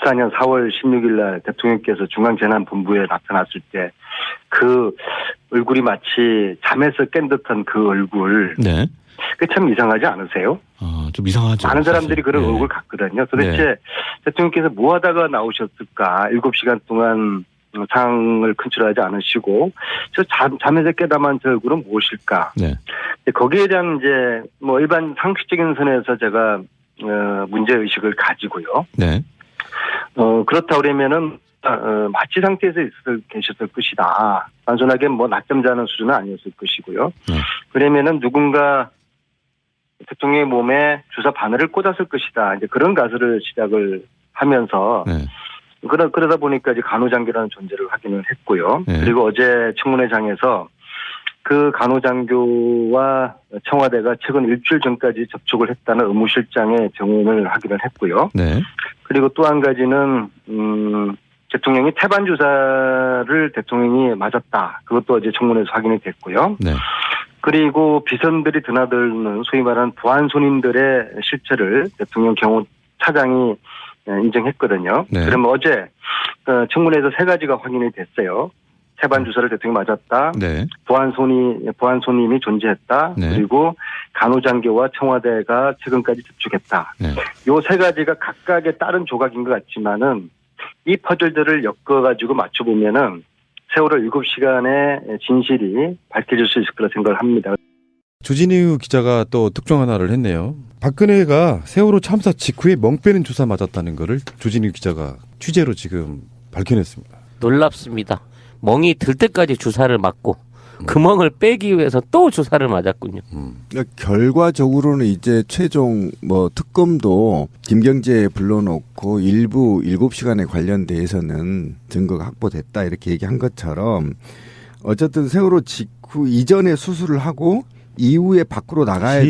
14년 4월 16일 날 대통령께서 중앙재난본부에 나타났을 때 그 얼굴이 마치 잠에서 깬 듯한 그 얼굴. 네. 그게 참 이상하지 않으세요? 좀 이상하죠. 많은 사람들이 그런 네. 얼굴 같거든요. 도대체 네. 대통령께서 뭐 하다가 나오셨을까? 7시간 동안 상을 큰출하지 않으시고 저 잠에서 깨다만 저 얼굴은 무엇일까? 네. 거기에 대한 이제 뭐 일반 상식적인 선에서 제가 문제 의식을 가지고요. 네. 그렇다 그러면은 마취 상태에서 계셨을 것이다. 단순하게 뭐 낮잠 자는 수준은 아니었을 것이고요. 네. 그러면은 누군가 대통령의 몸에 주사 바늘을 꽂았을 것이다. 이제 그런 가설을 시작을 하면서 네. 그러다 보니까 이제 간호장교라는 존재를 확인을 했고요. 네. 그리고 어제 청문회장에서 그 간호장교와 청와대가 최근 일주일 전까지 접촉을 했다는 의무실장의 증언을 확인을 했고요. 네. 그리고 또 한 가지는 대통령이 태반 주사를 대통령이 맞았다. 그것도 어제 청문회에서 확인이 됐고요. 네. 그리고 비선들이 드나드는 소위 말하는 보안 손님들의 실체를 대통령 경호차장이 인정했거든요. 네. 그러면 어제 청문회에서 세 가지가 확인이 됐어요. 태반 주사를 대통령이 맞았다. 네. 보안 손님이 존재했다. 네. 그리고 간호장교와 청와대가 최근까지 접촉했다. 네. 요 세 가지가 각각의 다른 조각인 것 같지만은 이 퍼즐들을 엮어가지고 맞춰보면은 세월호 7시간의 진실이 밝혀질 수 있을 거라 생각을 합니다. 조진유 기자가 또 특종 하나를 했네요. 박근혜가 세월호 참사 직후에 멍 빼는 주사 맞았다는 거를 조진유 기자가 취재로 지금 밝혀냈습니다. 놀랍습니다. 멍이 들 때까지 주사를 맞고 그 멍을 빼기 위해서 또 주사를 맞았군요. 그러니까 결과적으로는 이제 최종 뭐 특검도 김경재 불러놓고 일부 7시간에 관련돼서는 증거가 확보됐다 이렇게 얘기한 것처럼 어쨌든 세월호 직후 이전에 수술을 하고 이후에 밖으로 나가야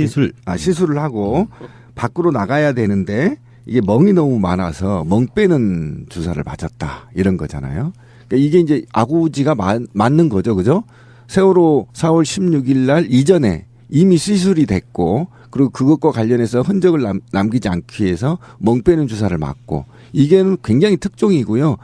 시술을 하고 밖으로 나가야 되는데 이게 멍이 너무 많아서 멍 빼는 주사를 맞았다 이런 거잖아요. 그러니까 이게 이제 아구지가 맞는 거죠, 그죠? 세월호 4월 16일 날 이전에 이미 시술이 됐고 그리고 그것과 관련해서 흔적을 남기지 않기 위해서 멍 빼는 주사를 맞고 이게 굉장히 특종이고요.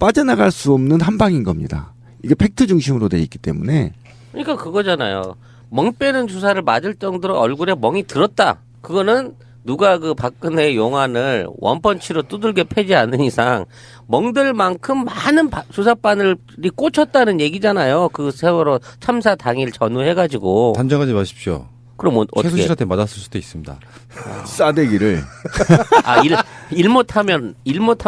빠져나갈 수 없는 한 방인 겁니다. 이게 팩트 중심으로 돼 있기 때문에. 그러니까 그거잖아요. 멍 빼는 주사를 맞을 정도로 얼굴에 멍이 들었다. 그거는 누가 그 박근혜 용안을 원펀치로 두들겨 패지 않는 이상 멍들 만큼 많은 주사 바늘이 꽂혔다는 얘기잖아요. 그 세월호 참사 당일 전후해가지고. 단정하지 마십시오. 그럼 어떻게? 최순실한테 맞았을 수도 있습니다. 싸대기를. 일 못하면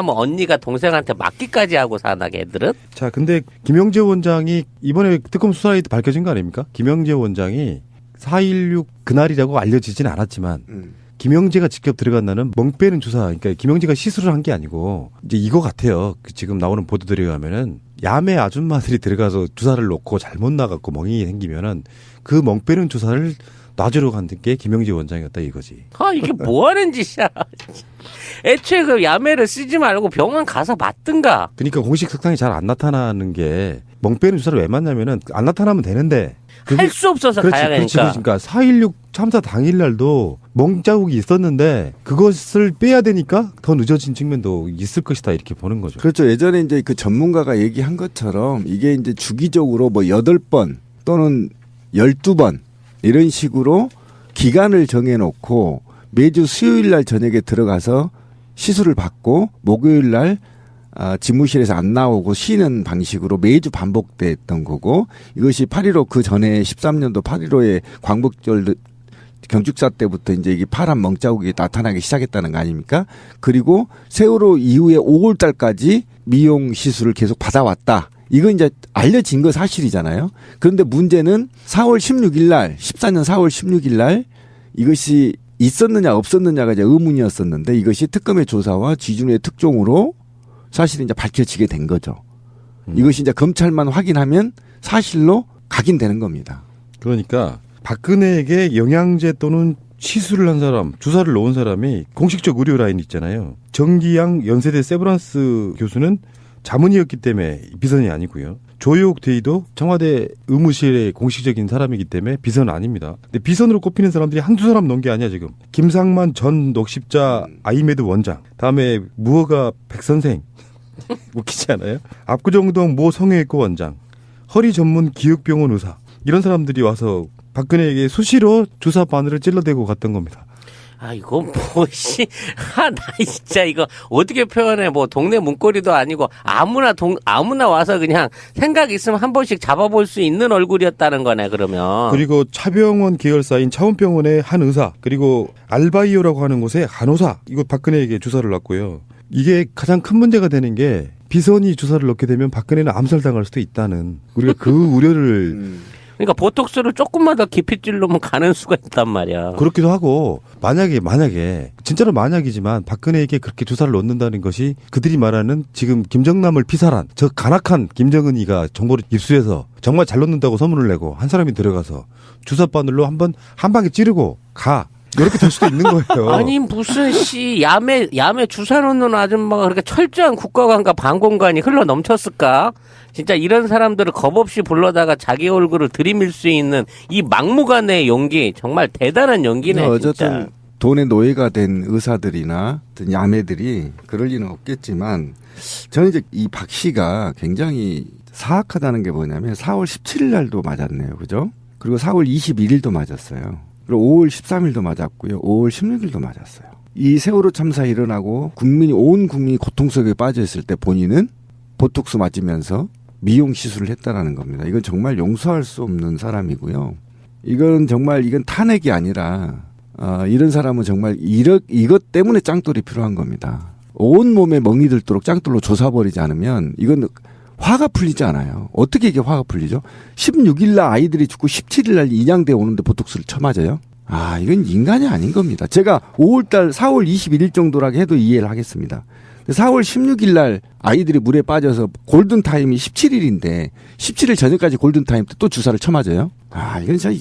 언니가 동생한테 맞기까지 하고 사나 걔들은? 자, 근데 김영재 원장이 이번에 특검 수사에 밝혀진 거 아닙니까? 김영재 원장이 4.16 그날이라고 알려지진 않았지만 김영재가 직접 들어간 날은 멍 빼는 주사, 그러니까 김영재가 시술을 한 게 아니고 이제 이거 같아요. 지금 나오는 보도들에 의하면은 야매 아줌마들이 들어가서 주사를 놓고 잘못 나갔고 멍이 생기면은 그 멍 빼는 주사를 놔주러 간 게 김영재 원장이었다 이거지. 이게 뭐 하는 짓이야. 애초에 그 야매를 쓰지 말고 병원 가서 맞든가. 그러니까 공식 석상이 잘 안 나타나는 게 멍 빼는 주사를 왜 맞냐면은 안 나타나면 되는데 할 수 없어서 가야 되니까. 그러니까 4.16 참사 당일날도 멍 자국이 있었는데 그것을 빼야 되니까 더 늦어진 측면도 있을 것이다 이렇게 보는 거죠. 그렇죠. 예전에 이제 그 전문가가 얘기한 것처럼 이게 이제 주기적으로 뭐 8번 또는 12번 이런 식으로 기간을 정해놓고 매주 수요일 날 저녁에 들어가서 시술을 받고 목요일 날 집무실에서 안 나오고 쉬는 방식으로 매주 반복됐던 거고 이것이 8.15 그 전에 13년도 8.15의 광복절 경축사 때부터 이제 이게 파란 멍자국이 나타나기 시작했다는 거 아닙니까? 그리고 세월호 이후에 5월 달까지 미용 시술을 계속 받아왔다. 이건 이제 알려진 거 사실이잖아요. 그런데 문제는 4월 16일 날, 14년 4월 16일 날 이것이 있었느냐 없었느냐가 이제 의문이었었는데 이것이 특검의 조사와 지준의 특종으로 사실 이제 밝혀지게 된 거죠. 이것이 이제 검찰만 확인하면 사실로 각인되는 겁니다. 그러니까 박근혜에게 영양제 또는 시술을 한 사람, 주사를 놓은 사람이 공식적 의료 라인 있잖아요. 정기양 연세대 세브란스 교수는 자문이었기 때문에 비선이 아니고요. 조효옥 대의도 청와대 의무실의 공식적인 사람이기 때문에 비선은 아닙니다. 근데 비선으로 꼽히는 사람들이 한두 사람 넘은 게 아니야 지금. 김상만 전 녹십자 아이메드 원장, 다음에 무허가 백선생 웃기지 않아요? 압구정동 모 성형외과 원장, 허리 전문 기육병원 의사, 이런 사람들이 와서 박근혜에게 수시로 주사 바늘을 찔러대고 갔던 겁니다. 아, 이거 나 진짜 이거 어떻게 표현해. 뭐, 동네 문고리도 아니고, 아무나 와서 그냥 생각 있으면 한 번씩 잡아볼 수 있는 얼굴이었다는 거네, 그러면. 그리고 차병원 계열사인 차원병원의 한 의사, 그리고 알바이오라고 하는 곳의 간호사, 이거 박근혜에게 주사를 놨고요. 이게 가장 큰 문제가 되는 게 비선이 주사를 넣게 되면 박근혜는 암살당할 수도 있다는, 우리가 그 우려를 그러니까 보톡스를 조금만 더 깊이 찌르면 가는 수가 있단 말이야. 그렇기도 하고, 만약에 진짜로 만약이지만 박근혜에게 그렇게 주사를 넣는다는 것이 그들이 말하는 지금 김정남을 피살한 저 간악한 김정은이가 정보를 입수해서 정말 잘 넣는다고 소문을 내고 한 사람이 들어가서 주사 바늘로 한 방에 찌르고 가. 이렇게 될 수도 있는 거예요. 아니 무슨 야매 주사 놓는 아줌마가 그렇게 철저한 국가관과 방공관이 흘러 넘쳤을까? 진짜 이런 사람들을 겁없이 불러다가 자기 얼굴을 들이밀 수 있는 이 막무가내의 용기, 정말 대단한 용기네. 어쨌든 진짜. 돈의 노예가 된 의사들이나 어떤 야매들이 그럴 리는 없겠지만, 저는 이제 이 박 씨가 굉장히 사악하다는 게 뭐냐면 4월 17일 날도 맞았네요. 그죠? 그리고 4월 21일도 맞았어요. 그리고 5월 13일도 맞았고요. 5월 16일도 맞았어요. 이 세월호 참사 일어나고 온 국민이 고통 속에 빠져 있을 때 본인은 보톡스 맞으면서 미용 시술을 했다라는 겁니다. 이건 정말 용서할 수 없는 사람이고요. 이건 탄핵이 아니라 이런 사람은 정말 이것 때문에 짱돌이 필요한 겁니다. 온 몸에 멍이 들도록 짱돌로 조사버리지 않으면 이건 화가 풀리지 않아요. 어떻게 이게 화가 풀리죠? 16일 날 아이들이 죽고 17일 날 인양대 오는데 보톡스를 쳐맞아요? 아, 이건 인간이 아닌 겁니다. 제가 4월 21일 정도라고 해도 이해를 하겠습니다. 4월 16일 날 아이들이 물에 빠져서 골든타임이 17일인데 17일 저녁까지 골든타임 때 또 주사를 쳐맞아요? 아, 이건 진짜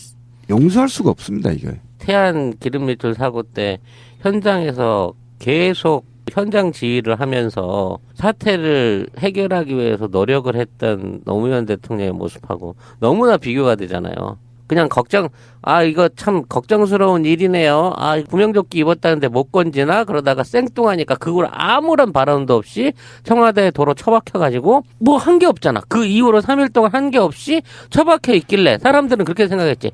용서할 수가 없습니다, 이거. 태안 기름리틀 사고 때 현장에서 계속 현장 지휘를 하면서 사태를 해결하기 위해서 노력을 했던 노무현 대통령의 모습하고 너무나 비교가 되잖아요. 그냥 이거 참 걱정스러운 일이네요. 구명조끼 입었다는데 못 건지나? 그러다가 생뚱하니까 그걸 아무런 발언도 없이 청와대 도로 처박혀가지고 뭐 한 게 없잖아. 그 이후로 3일 동안 한 게 없이 처박혀 있길래 사람들은 그렇게 생각했지.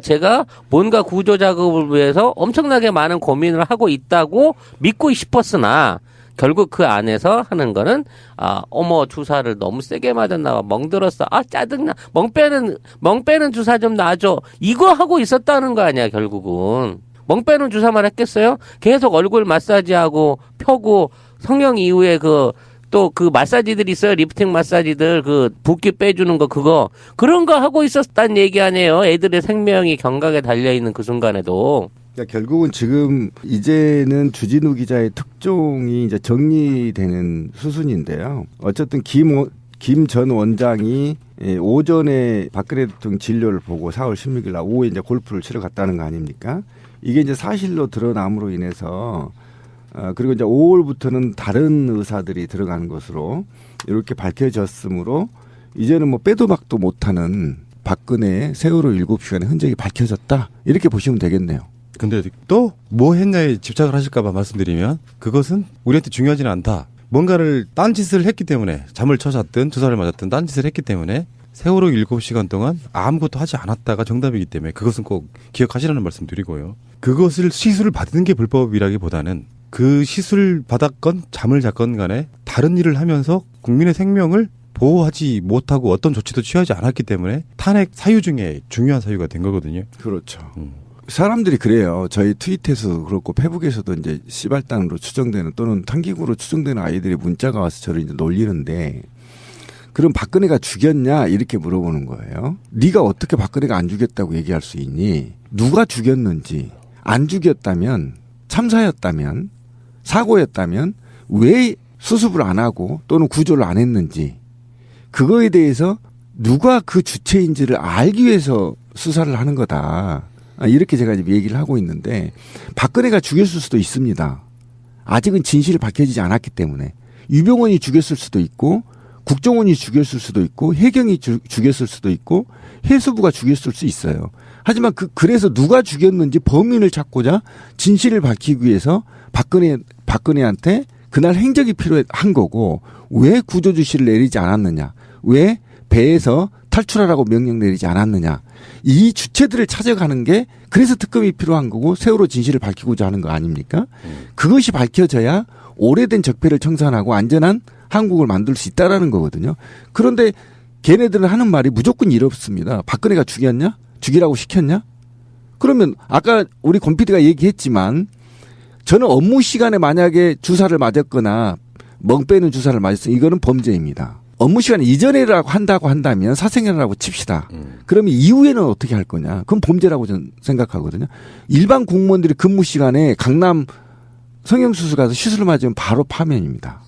제가 뭔가 구조 작업을 위해서 엄청나게 많은 고민을 하고 있다고 믿고 싶었으나 결국 그 안에서 하는 거는 주사를 너무 세게 맞았나 봐. 멍들었어. 짜증나. 멍 빼는 주사 좀 놔줘. 이거 하고 있었다는 거 아니야, 결국은. 멍 빼는 주사만 했겠어요? 계속 얼굴 마사지하고 펴고 성형 이후에 또 그 마사지들 있어요. 리프팅 마사지들, 붓기 빼주는 그런 거 하고 있었다는 얘기 아니에요. 애들의 생명이 경각에 달려있는 그 순간에도. 그러니까 결국은 지금 이제는 주진우 기자의 특종이 이제 정리되는 수순인데요. 어쨌든 김 전 원장이 오전에 박근혜 대통령 진료를 보고 4월 16일 날 오후에 이제 골프를 치러 갔다는 거 아닙니까? 이게 이제 사실로 드러남으로 인해서 그리고 이제 5월부터는 다른 의사들이 들어가는 것으로 이렇게 밝혀졌으므로 이제는 뭐 빼도 박도 못하는 박근혜의 세월호 7시간의 흔적이 밝혀졌다. 이렇게 보시면 되겠네요. 근데 또 뭐 했냐에 집착을 하실까봐 말씀드리면 그것은 우리한테 중요하지는 않다. 뭔가를 딴짓을 했기 때문에 잠을 쳐잤든 주사를 맞았든 딴짓을 했기 때문에 세월호 7시간 동안 아무것도 하지 않았다가 정답이기 때문에 그것은 꼭 기억하시라는 말씀 드리고요. 그것을 시술을 받는 게 불법이라기보다는 그 시술 받았건 잠을 잤건 간에 다른 일을 하면서 국민의 생명을 보호하지 못하고 어떤 조치도 취하지 않았기 때문에 탄핵 사유 중에 중요한 사유가 된 거거든요. 그렇죠. 사람들이 그래요. 저희 트윗에서도 그렇고 페북에서도 이제 시발단으로 추정되는 또는 탄기구로 추정되는 아이들이 문자가 와서 저를 이제 놀리는데, 그럼 박근혜가 죽였냐 이렇게 물어보는 거예요. 네가 어떻게 박근혜가 안 죽였다고 얘기할 수 있니? 누가 죽였는지, 안 죽였다면, 참사였다면, 사고였다면 왜 수습을 안 하고 또는 구조를 안 했는지, 그거에 대해서 누가 그 주체인지를 알기 위해서 수사를 하는 거다. 이렇게 제가 이제 얘기를 하고 있는데, 박근혜가 죽였을 수도 있습니다. 아직은 진실이 밝혀지지 않았기 때문에. 유병원이 죽였을 수도 있고 국정원이 죽였을 수도 있고 해경이 죽였을 수도 있고 해수부가 죽였을 수 있어요. 하지만 그래서 누가 죽였는지 범인을 찾고자 진실을 밝히기 위해서 박근혜한테 그날 행적이 필요한 거고 왜 구조 지시를 내리지 않았느냐. 왜 배에서 탈출하라고 명령 내리지 않았느냐. 이 주체들을 찾아가는 게 그래서 특검이 필요한 거고 세월호 진실을 밝히고자 하는 거 아닙니까? 그것이 밝혀져야 오래된 적폐를 청산하고 안전한 한국을 만들 수 있다라는 거거든요. 그런데 걔네들은 하는 말이 무조건 이렇습니다. 박근혜가 죽였냐? 죽이라고 시켰냐? 그러면 아까 우리 권 PD가 얘기했지만 저는 업무 시간에 만약에 주사를 맞았거나 멍 빼는 주사를 맞았으면 이거는 범죄입니다. 업무 시간 이전에라고 한다고 한다면 사생활이라고 칩시다. 그러면 이후에는 어떻게 할 거냐? 그건 범죄라고 저는 생각하거든요. 일반 공무원들이 근무 시간에 강남 성형수술 가서 시술을 맞으면 바로 파면입니다.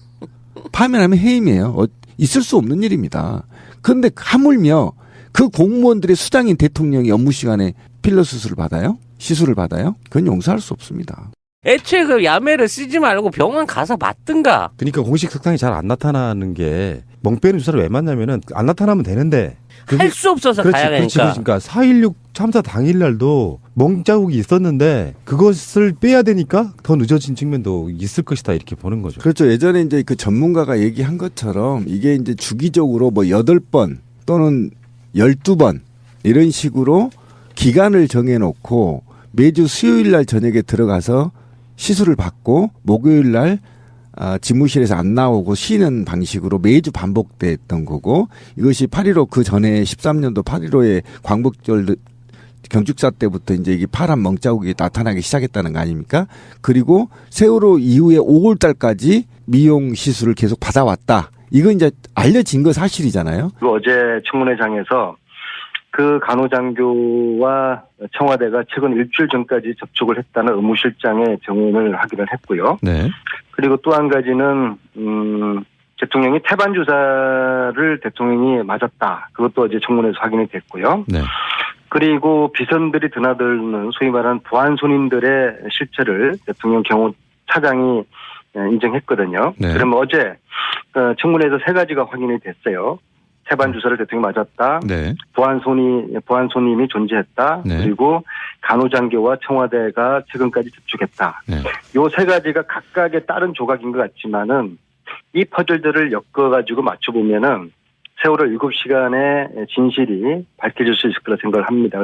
파면하면 해임이에요. 있을 수 없는 일입니다. 그런데 하물며 그 공무원들의 수장인 대통령이 업무 시간에 필러 수술을 받아요? 시술을 받아요? 그건 용서할 수 없습니다. 애초에 그 야매를 쓰지 말고 병원 가서 맞든가. 그러니까 공식 석상이 잘 안 나타나는 게 멍 빼는 주사를 왜 맞냐면은 안 나타나면 되는데 할 수 없어서 가야 되니까. 그러니까 4.16 참사 당일날도 멍 자국이 있었는데 그것을 빼야 되니까 더 늦어진 측면도 있을 것이다 이렇게 보는 거죠. 그렇죠. 예전에 이제 그 전문가가 얘기한 것처럼 이게 이제 주기적으로 뭐 8번 또는 12번 이런 식으로 기간을 정해놓고 매주 수요일 날 저녁에 들어가서 시술을 받고 목요일 날 집무실에서 안 나오고 쉬는 방식으로 매주 반복됐던 거고 이것이 8.15 그 전에 13년도 8.15의 광복절 경축사 때부터 이제 이게 파란 멍자국이 나타나기 시작했다는 거 아닙니까? 그리고 세월호 이후에 5월 달까지 미용 시술을 계속 받아왔다. 이건 이제 알려진 거 사실이잖아요. 어제 청문회장에서 그 간호장교와 청와대가 최근 일주일 전까지 접촉을 했다는 의무실장의 증언을 확인을 했고요. 네. 그리고 또 한 가지는 대통령이 태반 주사를 대통령이 맞았다. 그것도 어제 청문회에서 확인이 됐고요. 네. 그리고 비선들이 드나드는 소위 말하는 부한 손님들의 실체를 대통령 경호 차장이 인정했거든요. 네. 그러면 어제 청문회에서 3가지가 확인이 됐어요. 태반 주사를 대통령이 맞았다. 네. 부한 손님이 존재했다. 네. 그리고 간호장교와 청와대가 최근까지 접촉했다. 네. 요 3가지가 각각의 다른 조각인 것 같지만은 이 퍼즐들을 엮어가지고 맞춰보면은 세월호 7시간의 진실이 밝혀질 수 있을 거라 생각을 합니다.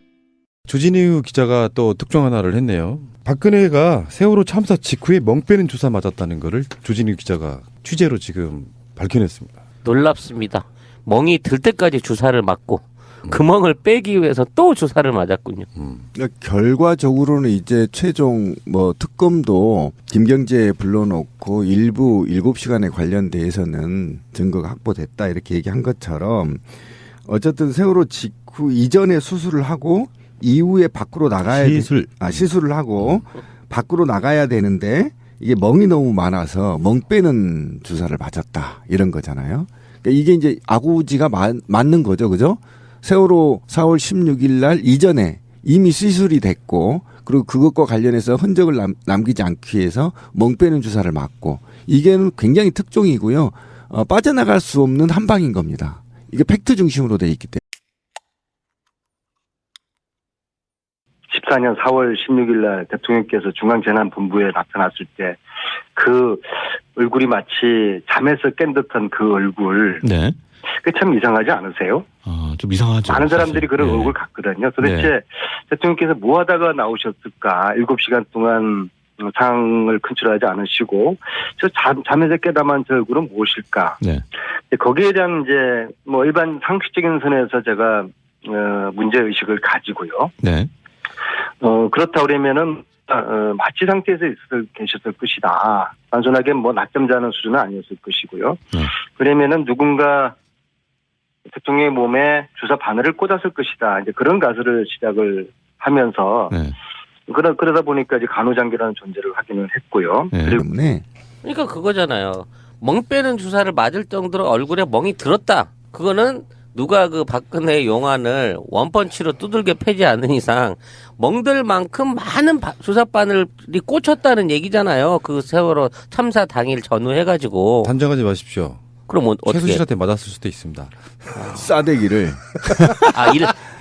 주진우 기자가 또 특종 하나를 했네요. 박근혜가 세월호 참사 직후에 멍 빼는 주사 맞았다는 거를 주진우 기자가 취재로 지금 밝혀냈습니다. 놀랍습니다. 멍이 들 때까지 주사를 맞고 그 멍을 빼기 위해서 또 주사를 맞았군요. 그러니까 결과적으로는 이제 최종 뭐 특검도 김경재 불러놓고 일부 7시간에 관련돼서는 증거가 확보됐다 이렇게 얘기한 것처럼 어쨌든 세월호 직후 이전에 수술을 하고 이후에 밖으로 나가야 시술을 하고 밖으로 나가야 되는데 이게 멍이 너무 많아서 멍 빼는 주사를 맞았다 이런 거잖아요. 그러니까 이게 이제 아구지가 맞는 거죠, 그죠? 세월호 4월 16일 날 이전에 이미 시술이 됐고 그리고 그것과 관련해서 흔적을 남기지 않기 위해서 멍 빼는 주사를 맞고 이게 굉장히 특종이고요. 빠져나갈 수 없는 한 방인 겁니다. 이게 팩트 중심으로 돼 있기 때문에. 14년 4월 16일 날 대통령께서 중앙재난본부에 나타났을 때 그 얼굴이 마치 잠에서 깬 듯한 그 얼굴. 네. 그게 참 이상하지 않으세요? 좀 이상하죠. 많은 사람들이 그런 네. 얼굴 같거든요. 도대체 대통령께서 뭐 하다가 나오셨을까? 7시간 동안 상을 큰출하지 않으시고 저 잠에서 깨다만 저 얼굴은 무엇일까? 네. 거기에 대한 이제 뭐 일반 상식적인 선에서 제가 문제의식을 가지고요. 네. 그렇다 그러면은 마취 상태에서 계셨을 것이다. 단순하게 뭐 낮잠 자는 수준은 아니었을 것이고요. 그러면은 누군가 대통령의 몸에 주사 바늘을 꽂았을 것이다. 이제 그런 가설을 시작을 하면서 그러다 보니까 이제 간호장교라는 존재를 확인을 했고요. 그러니까 그거잖아요. 멍 빼는 주사를 맞을 정도로 얼굴에 멍이 들었다. 그거는 누가 그 박근혜 용안을 원펀치로 두들겨 패지 않는 이상 멍들 만큼 많은 주사 바늘이 꽂혔다는 얘기잖아요. 그 세월호 참사 당일 전후해가지고. 단정하지 마십시오. 그럼 어떻게? 최순실한테 맞았을 수도 있습니다. 싸대기를.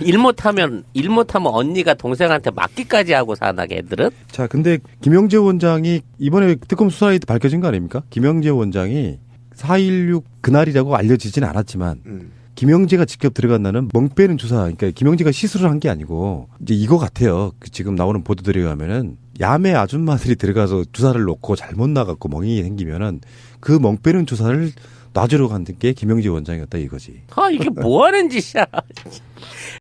일 못하면 언니가 동생한테 맞기까지 하고 사나 걔들은? 자, 근데 김영재 원장이 이번에 특검 수사에 밝혀진 거 아닙니까? 김영재 원장이 4.16 그날이라고 알려지진 않았지만 김영재가 직접 들어간다는 멍 빼는 주사, 그러니까 김영재가 시술을 한 게 아니고 이제 이거 같아요. 지금 나오는 보도들에 의하면은 야매 아줌마들이 들어가서 주사를 놓고 잘못 나갔고 멍이 생기면은 그 멍 빼는 주사를 놔주러 간 게 김영재 원장이었다 이거지. 이게 뭐 하는 짓이야.